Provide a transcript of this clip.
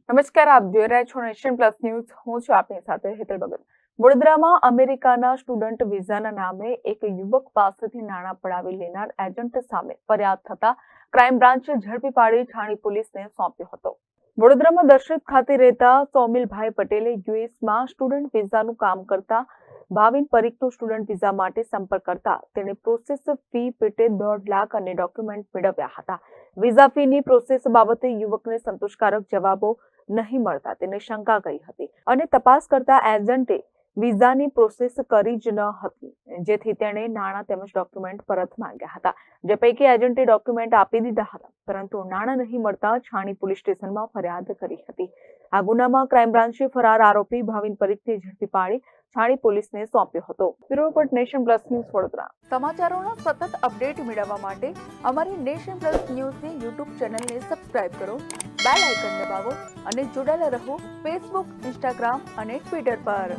નમસ્કાર, આપ જોઈ રહ્યા છો નેશન પ્લસ ન્યૂઝ. હું છું આપની સાથે હેતલ ભગત. વડોદરામાં અમેરિકાના સ્ટુડન્ટ વિઝાના નામે એક યુવક પાસેથી નાણાં પડાવી લેનાર એજન્ટ સામે ફરિયાદ થતા ક્રાઇમ બ્રાન્ચે ઝડપી પાડી છાણી પોલીસને સોંપ્યો હતો. વડોદરામાં દર્શક ખાતે રહેતા સોમિલભાઈ પટેલે યુએસમાં સ્ટુડન્ટ વિઝાનું કામ કરતા ભાવિન પરીખનો સ્ટુડન્ટ વિઝા માટે સંપર્ક કરતા તેણે પ્રોસેસ ફી પેટે 1.5 લાખ અને ડોક્યુમેન્ટ મેળવ્યા હતા. વિઝા ફીની પ્રોસેસ બાબતે યુવકને સંતોષકારક જવાબો નહીં મળતા તેને શંકા ગઈ હતી અને તપાસ કરતા એજન્ટે વિઝાની પ્રોસેસ કરી જ ન હતી, જેથી તેણે નાણાં તેમજ ડોક્યુમેન્ટ પરત માંગ્યા હતા. જે પૈકી એજન્ટે ડોક્યુમેન્ટ આપી દીધા હતા, પરંતુ નાણાં નહીં મળતા છાણી પોલીસ સ્ટેશનમાં ફરિયાદ કરી હતી. આ ગુનામાં ક્રાઇમ બ્રાન્ચે ફરાર આરોપી ભાવિન પરીખને ઝડપી પાડી છાણી પોલીસને સોંપ્યો હતો. Bureau report, nation plus news, Vadodara. સમાચારોના સતત અપડેટ મેળવવા માટે અમારી નેશન પ્લસ ન્યૂઝની યુટ્યુબ ચેનલને સબસ્ક્રાઇબ કરો, બેલ આઇકન દબાવો અને જોડાયેલા રહો ફેસબુક, ઇન્સ્ટાગ્રામ અને ટ્વિટર પર.